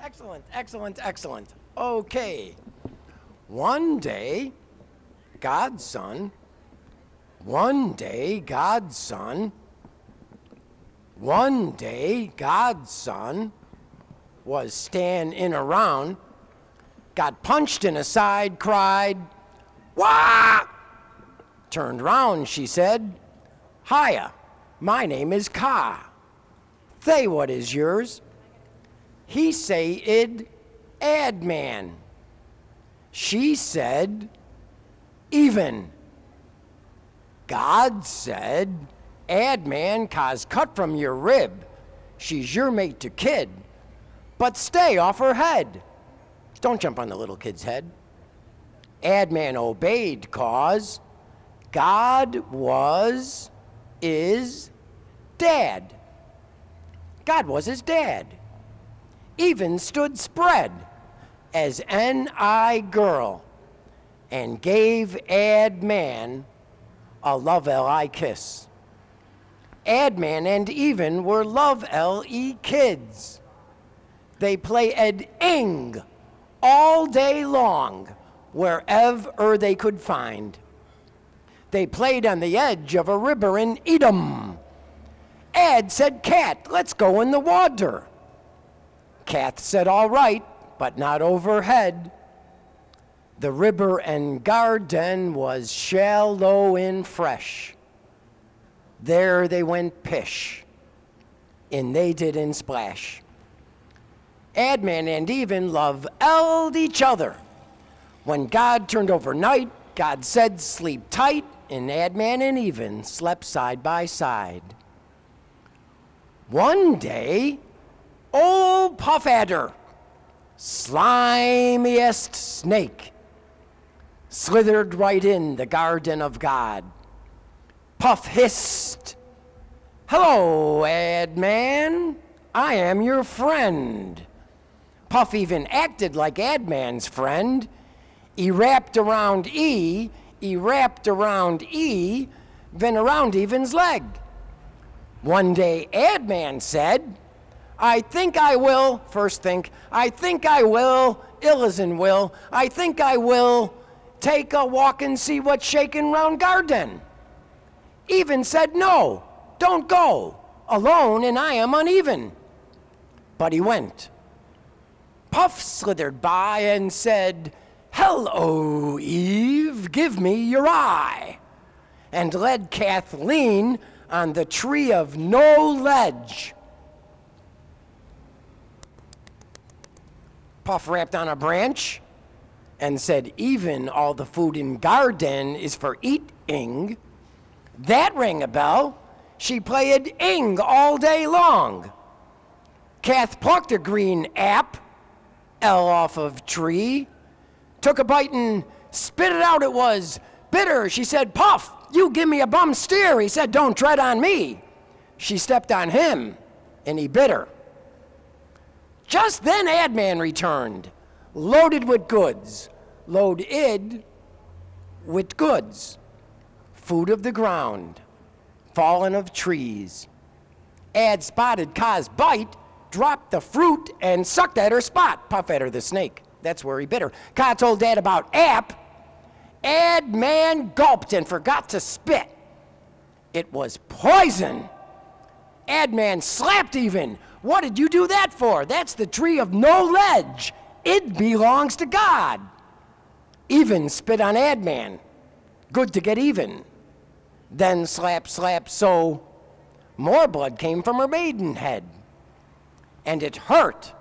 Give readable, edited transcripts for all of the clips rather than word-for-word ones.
Excellent, excellent, excellent. Okay. One day, God's son, one day, God's son, one day, God's son was standing around, got punched in the side, cried, "Wah!" Turned round, she said, "Hiya, my name is Ka. Say what is yours?" He said, "Ad man." She said, "Even." God said, "Ad man, Ka's cut from your rib. She's your mate to kid. But stay off her head." Don't jump on the little kid's head. Ad man obeyed, cause God is dad. God was his dad. Even stood spread as N.I. girl and gave Ad man a love L.I. kiss. Ad man and Even were love L.E. kids. They play ed ing all day long wherever they could find. They played on the edge of a river in Edom. Ad said, "Cat, let's go in the water." Cat said, "All right, but not overhead." The river and garden was shallow and fresh. There they went pish, and they didn't splash. Adman and Even loved each other. When God turned over night, God said, "Sleep tight," and Adman and Even slept side by side. One day, old Puff Adder, slimiest snake, slithered right in the garden of God. Puff hissed, "Hello, Adman, I am your friend." Puff even acted like Adman's friend. He wrapped around E, then around Even's leg. One day, Adman said, "I think I will," first think, "I think I will, ill as in will, I think I will take a walk and see what's shaking round garden." Even said, "No, don't go, alone and I am uneven." But he went. Puff slithered by and said, "Hello, Eve, give me your eye," and led Kathleen on the tree of no ledge. Puff rapped on a branch and said, "Even all the food in garden is for eating." That rang a bell. She played ing all day long. Kath plucked a green app, L off of tree, took a bite and spit it out. It was bitter. She said, "Puff, you give me a bum steer." He said, "Don't tread on me." She stepped on him and he bit her. Just then Adman returned, loaded with goods, loaded with goods, food of the ground, fallen of trees. Ad spotted Ka's bite, dropped the fruit, and sucked at her spot. Puff at her, the snake. That's where he bit her. Ka told Dad about app. Adman gulped and forgot to spit. It was poison. Adman slapped Even. "What did you do that for? That's the tree of no ledge. It belongs to God." Even spit on Adman. Good to get even. Then slap, slap, so more blood came from her maiden head. And it hurt.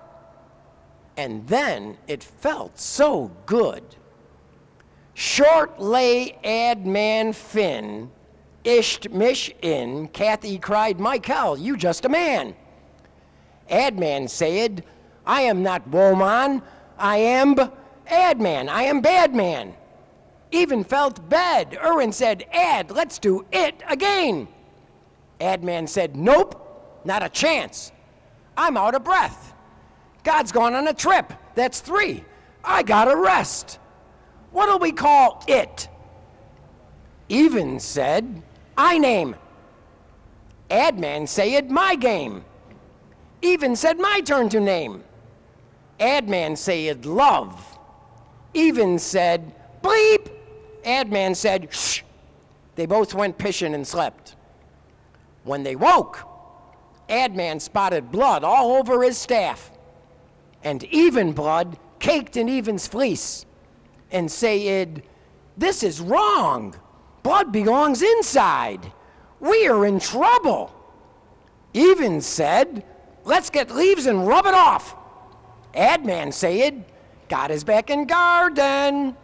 And then it felt so good. Short lay Adman Finn, isht mish in, Kathy cried, "Michael, you just a man." Adman said, "I am not woman, I am Adman, I am bad man." Even felt bad. Erwin said, "Ad, let's do it again." Adman said, "Nope, not a chance. I'm out of breath. God's gone on a trip. That's 3. I gotta rest. What'll we call it?" Even said, "I name." Adman said, "My game." Even said, "My turn to name." Adman said, love. Even said, bleep. Adman said, shh. They both went pishing and slept. When they woke, Adman spotted blood all over his staff, and Even blood caked in Even's fleece, and said, this is wrong. Blood belongs inside. We are in trouble. Even said, let's get leaves and rub it off. Adman said, God is back in garden.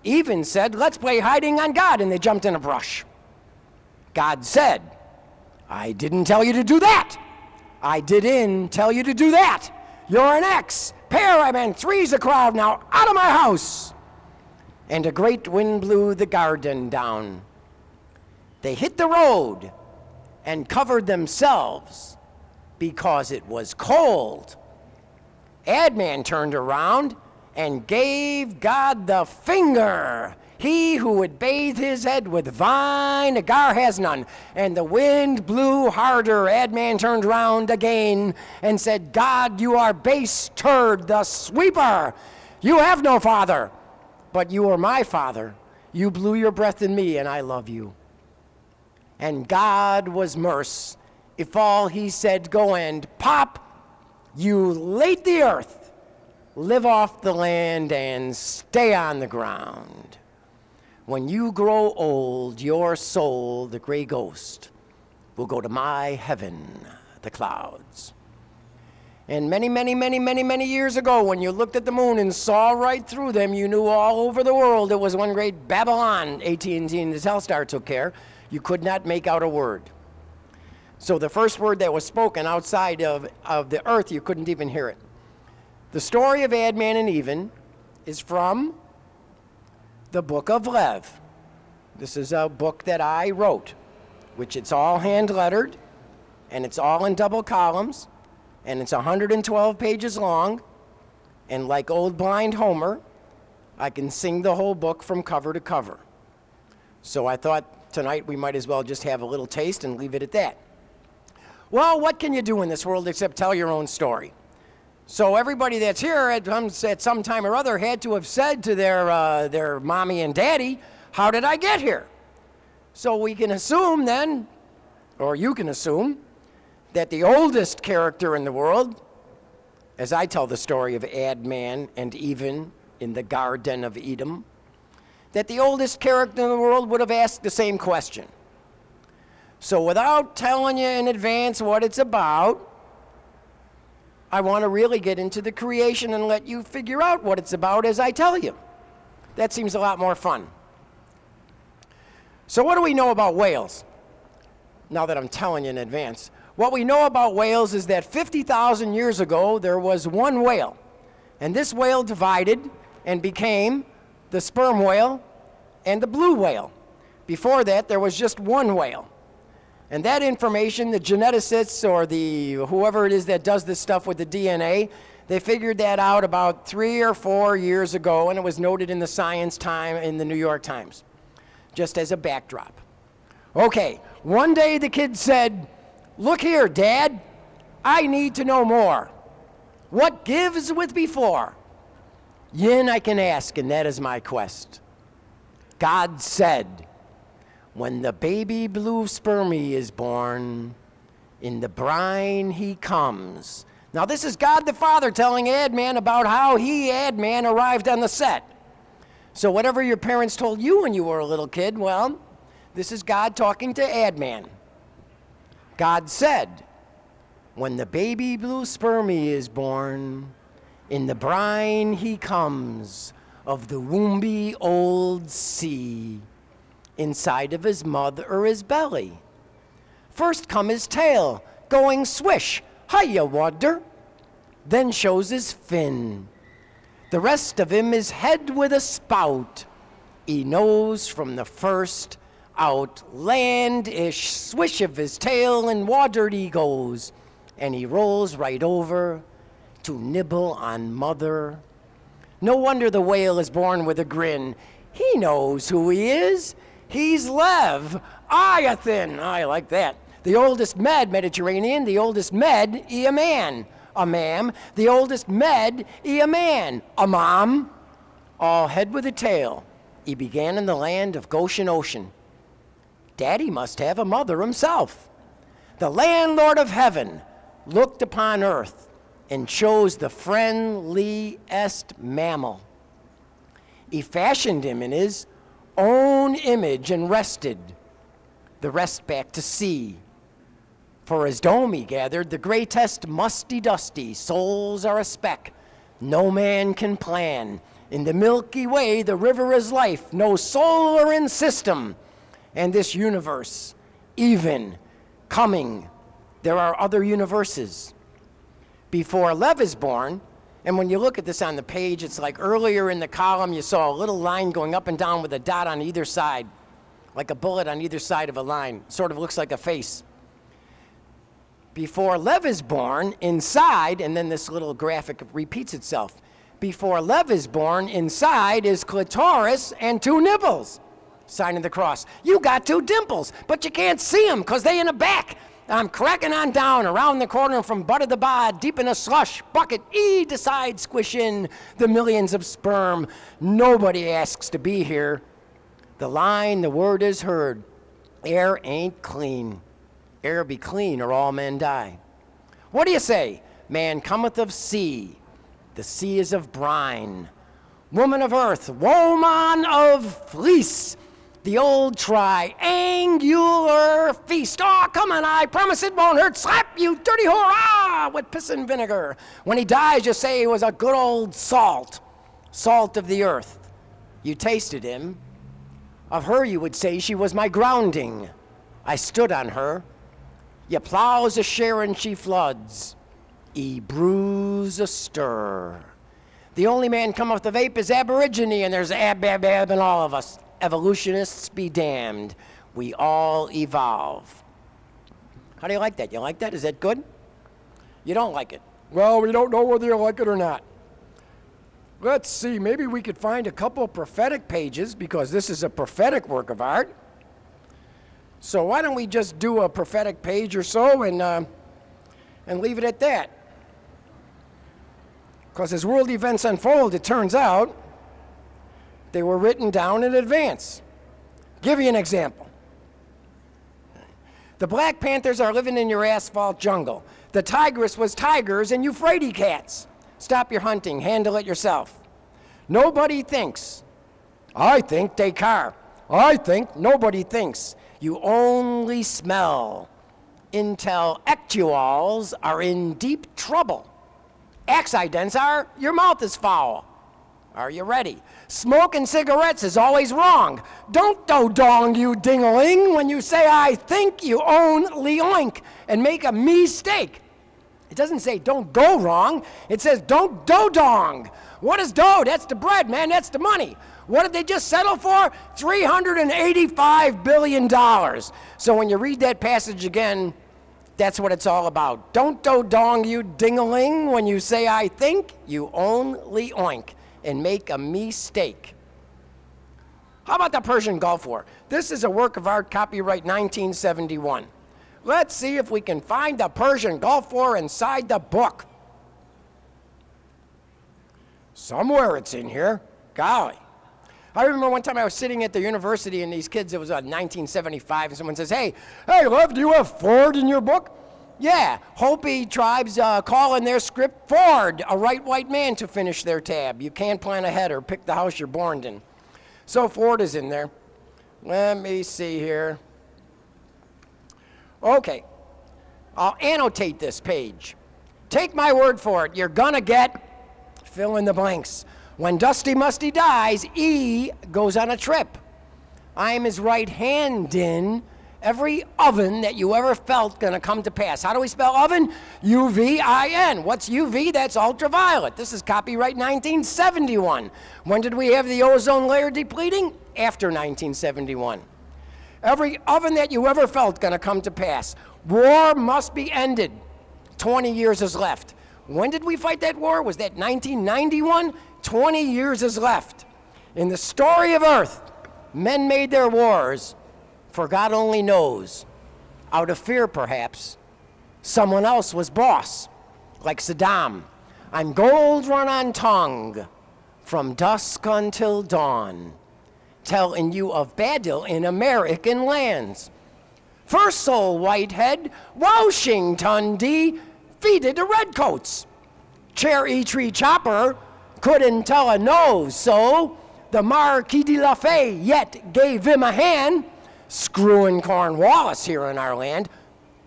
Even said, let's play hiding on God, and they jumped in a brush. God said, I didn't tell you to do that. I didn't tell you to do that. You're an X. Pair, I meant three's a crowd. Now out of my house. And a great wind blew the garden down. They hit the road and covered themselves because it was cold. Adman turned around and gave God the finger. He who would bathe his head with vine, Agar has none. And the wind blew harder. Adman turned round again and said, God, you are base turd, the sweeper. You have no father, but you are my father. You blew your breath in me, and I love you. And God was merc. If all he said go and pop, you late the earth, live off the land, and stay on the ground. When you grow old, your soul, the gray ghost, will go to my heaven, the clouds. And many, many, many, many, many years ago, when you looked at the moon and saw right through them, you knew all over the world it was one great Babylon. AT&T and the Telstar took care. You could not make out a word. So the first word that was spoken outside of the earth, you couldn't even hear it. The story of Adman and Even is from the book of Lev. This is a book that I wrote, which it's all hand-lettered, and it's all in double columns, and it's 112 pages long, and like old blind Homer, I can sing the whole book from cover to cover. So I thought tonight we might as well just have a little taste and leave it at that. Well, what can you do in this world except tell your own story? So everybody that's here at some time or other had to have said to their mommy and daddy, how did I get here? So we can assume then, or you can assume, that the oldest character in the world, as I tell the story of Adman and Even in the Garden of Eden, that the oldest character in the world would have asked the same question. So without telling you in advance what it's about, I want to really get into the creation and let you figure out what it's about as I tell you. That seems a lot more fun. So what do we know about whales? Now that I'm telling you in advance. What we know about whales is that 50,000 years ago, there was one whale. And this whale divided and became the sperm whale and the blue whale. Before that, there was just one whale. And that information, the geneticists or whoever it is that does this stuff with the DNA, they figured that out about 3 or 4 years ago, and it was noted in the Science Time in the New York Times, just as a backdrop. Okay, one day the kid said, look here, Dad, I need to know more. What gives with before? Yin I can ask, and that is my quest. God said, when the baby blue spermie is born, in the brine he comes. Now this is God the Father telling Adman about how he, Adman, arrived on the set. So whatever your parents told you when you were a little kid, well, this is God talking to Adman. God said, when the baby blue spermie is born, in the brine he comes of the womby old sea. Inside of his mother or his belly. First come his tail, going swish, hiya water, then shows his fin. The rest of him is head with a spout. He knows from the first out, land-ish swish of his tail, and watered he goes, and he rolls right over to nibble on mother. No wonder the whale is born with a grin. He knows who he is. He's Lev, I like that. The oldest Mediterranean, the oldest a man. a ma'am, the oldest med, a man, a mom, all head with a tail. He began in the land of Goshen Ocean. Daddy must have a mother himself. The landlord of heaven looked upon earth and chose the friendliest mammal. He fashioned him in his own image and rested the rest back to sea. For his dome he gathered the greatest musty dusty, souls are a speck, no man can plan. In the Milky Way, the river is life, no solar in system. And this universe, even coming, there are other universes. Before Lev is born, and when you look at this on the page, it's like earlier in the column, you saw a little line going up and down with a dot on either side, like a bullet on either side of a line. Sort of looks like a face. Before Lev is born, inside, and then this little graphic repeats itself. Before Lev is born, inside is clitoris and two nipples. Sign of the cross. You got two dimples, but you can't see them because they in the back. I'm cracking on down around the corner from butt of the bod, deep in a slush bucket. Decide squish in the millions of sperm. Nobody asks to be here. The line, the word is heard. Air ain't clean. Air be clean or all men die. What do you say? Man cometh of sea. The sea is of brine. Woman of earth, woman of fleece. The old triangular feast. Oh, come on, I promise it won't hurt. Slap, you dirty whore, with piss and vinegar. When he dies, you say he was a good old salt. Salt of the earth. You tasted him. Of her you would say she was my grounding. I stood on her. You plows a share and she floods. Ye brews a stir. The only man cometh of ape is aborigine, and there's ab in all of us. Evolutionists be damned. We all evolve. How do you like that? You like that? Is that good? You don't like it. Well, we don't know whether you like it or not. Let's see. Maybe we could find a couple of prophetic pages, because this is a prophetic work of art. So why don't we just do a prophetic page or so and leave it at that? Because as world events unfold, it turns out they were written down in advance. Give you an example. The Black Panthers are living in your asphalt jungle. The Tigress was tigers and Euphrates cats. Stop your hunting, handle it yourself. Nobody thinks. I think Descartes. I think nobody thinks. You only smell. Intellectuals are in deep trouble. Accidents are your mouth is foul. Are you ready? Smoking cigarettes is always wrong. Don't do-dong, you ding-a-ling. When you say I think, you only oink and make a mistake. It doesn't say don't go wrong. It says don't do-dong. What is dough? That's the bread, man. That's the money. What did they just settle for? $385 billion. So when you read that passage again, that's what it's all about. Don't do-dong, you ding-a-ling. When you say I think, you only oink and make a mistake. How about the Persian Gulf War? This is a work of art, copyright 1971. Let's see if we can find the Persian Gulf War inside the book. Somewhere it's in here. Golly. I remember one time I was sitting at the university and these kids, it was 1975, and someone says, hey, Lev, do you have Ford in your book? Yeah, Hopi tribes call in their script Ford, a right white man to finish their tab. You can't plan ahead or pick the house you're born in. So Ford is in there. Let me see here. Okay, I'll annotate this page. Take my word for it, you're gonna get, fill in the blanks. When Dusty Musty dies, E goes on a trip. I'm his right hand in every oven that you ever felt gonna come to pass. How do we spell oven? U-V-I-N. What's UV? That's ultraviolet. This is copyright 1971. When did we have the ozone layer depleting? After 1971. Every oven that you ever felt gonna come to pass. War must be ended. 20 years is left. When did we fight that war? Was that 1991? 20 years is left. In the story of Earth, men made their wars, for God only knows, out of fear perhaps, someone else was boss. like Saddam. I'm gold run on tongue, from dusk until dawn, telling you of battle in American lands. First Sol Whitehead, Washington defeated the Redcoats. Cherry Tree Chopper couldn't tell a no, so the Marquis de Lafayette gave him a hand, screwing Cornwallis here in our land.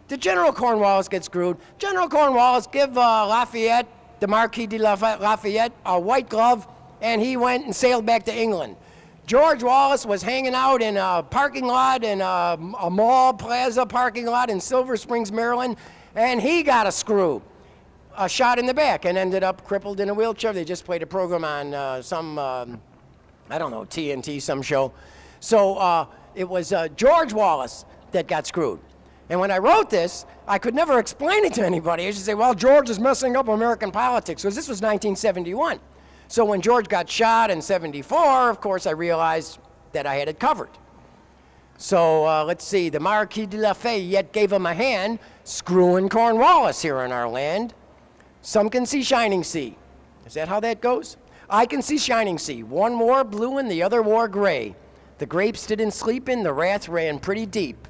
Did General Cornwallis get screwed? General Cornwallis give Lafayette, the Marquis de Lafayette, a white glove, and he went and sailed back to England. George Wallace was hanging out in a parking lot, in a mall plaza parking lot in Silver Springs, Maryland, and he got a screw, a shot in the back, and ended up crippled in a wheelchair. They just played a program on some, I don't know, TNT, some show. So it was George Wallace that got screwed. And when I wrote this, I could never explain it to anybody. I used to say, well, George is messing up American politics, because this was 1971. So when George got shot in 74, of course, I realized that I had it covered. So let's see, the Marquis de Lafayette gave him a hand, screwing Cornwallis here in our land. Some can see shining sea. Is that how that goes? I can see shining sea. One wore blue and the other wore gray. The grapes didn't sleep in, the wrath ran pretty deep.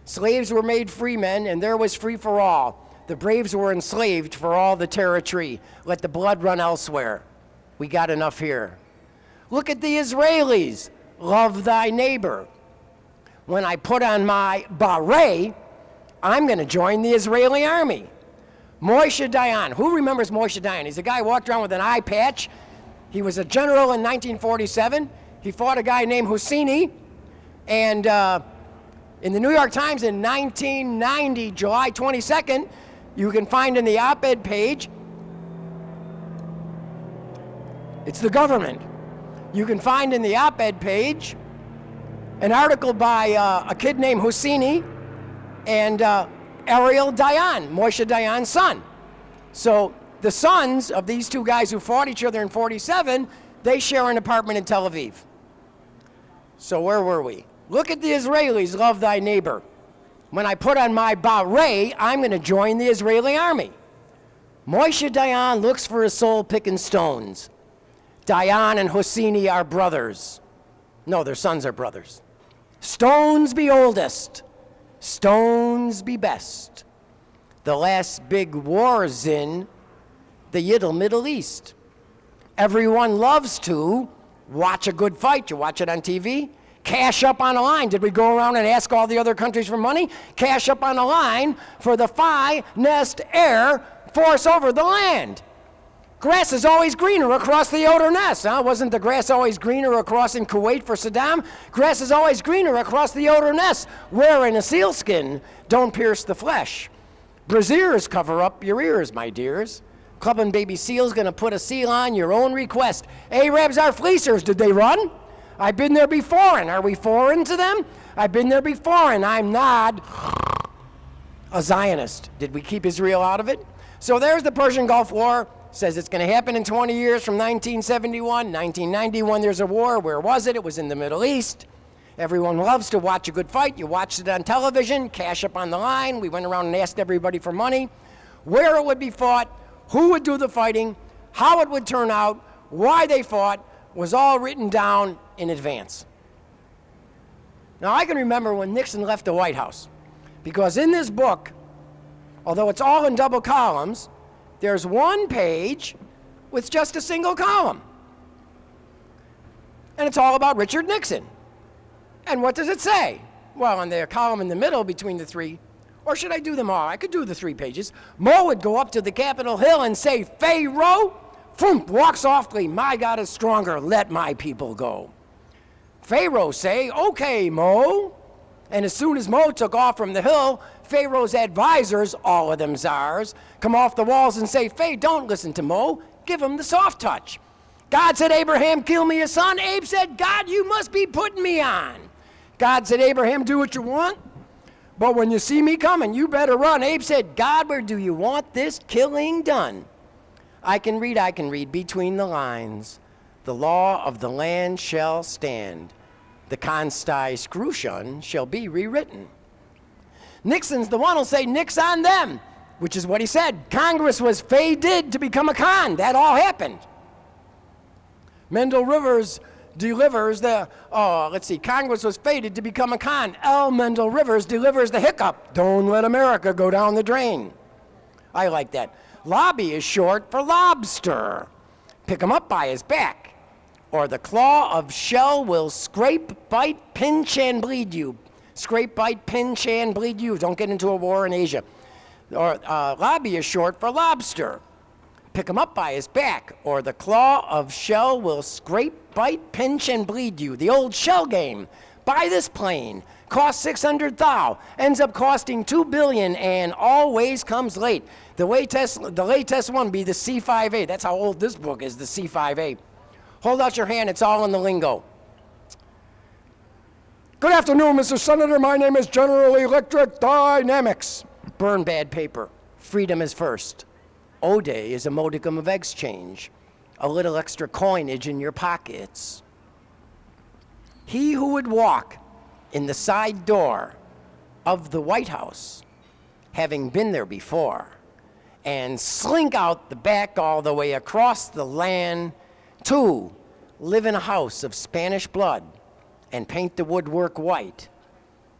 Slaves were made free men, and there was free for all. The braves were enslaved for all the territory. Let the blood run elsewhere. We got enough here. Look at the Israelis. Love thy neighbor. When I put on my beret, I'm going to join the Israeli army. Moshe Dayan. Who remembers Moshe Dayan? He's a guy who walked around with an eye patch. He was a general in 1947. He fought a guy named Husseini. And in the New York Times in 1990, July 22nd, you can find in the op-ed page, it's the government. You can find in the op-ed page an article by a kid named Husseini and Ariel Dayan, Moshe Dayan's son. So the sons of these two guys who fought each other in 47, they share an apartment in Tel Aviv. So where were we? Look at the Israelis, love thy neighbor. When I put on my beret, I'm going to join the Israeli army. Moshe Dayan looks for his soul picking stones. Dayan and Husseini are brothers. No, their sons are brothers. Stones be oldest, stones be best. The last big war's in the Yiddle Middle East. Everyone loves to watch a good fight. You watch it on TV. Cash up on a line. Did we go around and ask all the other countries for money? Cash up on a line for the finest air force over the land. Grass is always greener across the Oder-Ness. Huh? Wasn't the grass always greener across in Kuwait for Saddam? Grass is always greener across the Oder-Ness. Wearing a sealskin, don't pierce the flesh. Braziers cover up your ears, my dears. Clubbing Baby Seal's gonna put a seal on your own request. Arabs are fleecers. Did they run? I've been there before, and are we foreign to them? I've been there before, and I'm not a Zionist. Did we keep Israel out of it? So there's the Persian Gulf War. Says it's going to happen in 20 years from 1971. 1991, there's a war. Where was it? It was in the Middle East. Everyone loves to watch a good fight. You watched it on television, cash up on the line. We went around and asked everybody for money, where it would be fought, who would do the fighting, how it would turn out, why they fought, was all written down in advance. Now, I can remember when Nixon left the White House, because in this book, although it's all in double columns, there's one page with just a single column. And it's all about Richard Nixon. And what does it say? Well, on the column in the middle between the three, or should I do them all? I could do the 3 pages. Mo would go up to the Capitol Hill and say, Pharaoh, Foomp, walk softly, my God is stronger, let my people go. Pharaoh say, okay, Mo. And as soon as Mo took off from the hill, Pharaoh's advisors, all of them czars, come off the walls and say, Faye, don't listen to Mo, give him the soft touch. God said, Abraham, kill me a son. Abe said, God, you must be putting me on. God said, Abraham, do what you want, but when you see me coming, you better run. Abe said, God, where do you want this killing done? I can read between the lines. The law of the land shall stand. The Constitution shall be rewritten. Nixon's the one who'll say, nix on them. which is what he said. Congress was fated to become a con. That all happened. Mendel Rivers delivers the, Congress was fated to become a con. L. Mendel Rivers delivers the hiccup. Don't let America go down the drain. I like that. Lobby is short for lobster. Pick him up by his back, or the claw of shell will scrape, bite, pinch, and bleed you. Scrape, bite, pinch, and bleed you. Don't get into a war in Asia. Or lobby is short for lobster. Pick him up by his back, or the claw of shell will scrape, bite, pinch, and bleed you. The old shell game. Buy this plane. Costs 600 thou. Ends up costing $2 billion and always comes late. The latest one be the C5A. That's how old this book is, the C5A. Hold out your hand. It's all in the lingo. Good afternoon, Mr. Senator. My name is General Electric Dynamics. Burn bad paper. Freedom is first. O-Day is a modicum of exchange, a little extra coinage in your pockets. He who would walk in the side door of the White House, having been there before, and slink out the back all the way across the land, to live in a house of Spanish blood and paint the woodwork white.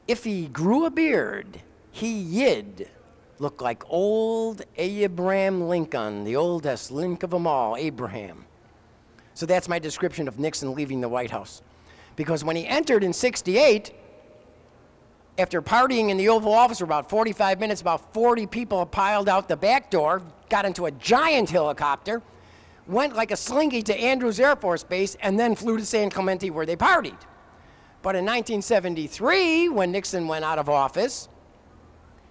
If he grew a beard, he yid look like old Abraham Lincoln, the oldest Link of them all, Abraham. So that's my description of Nixon leaving the White House. Because when he entered in '68, after partying in the Oval Office for about 45 minutes, about 40 people piled out the back door, got into a giant helicopter, went like a slinky to Andrews Air Force Base, and then flew to San Clemente where they partied. But in 1973, when Nixon went out of office,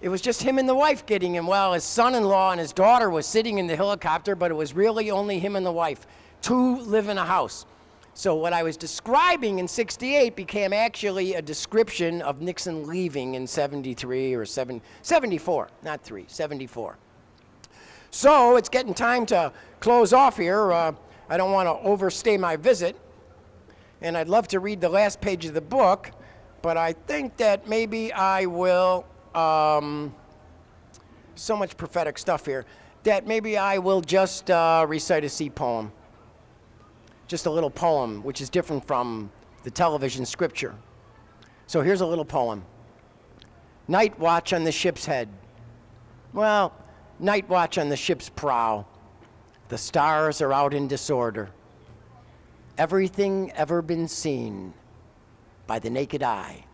it was just him and the wife getting him. Well, his son-in-law and his daughter was sitting in the helicopter, but it was really only him and the wife. Two live in a house. So what I was describing in '68 became actually a description of Nixon leaving in '73 or 74, not 3, 74. So it's getting time to close off here. I don't want to overstay my visit. And I'd love to read the last page of the book, but I think that maybe I will, so much prophetic stuff here, that maybe I will just recite a sea poem. Just a little poem, which is different from the television scripture. So here's a little poem. Night watch on the ship's head. Well, night watch on the ship's prow. The stars are out in disorder. Everything ever been seen by the naked eye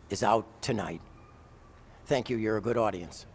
is out tonight. Thank you. You're a good audience.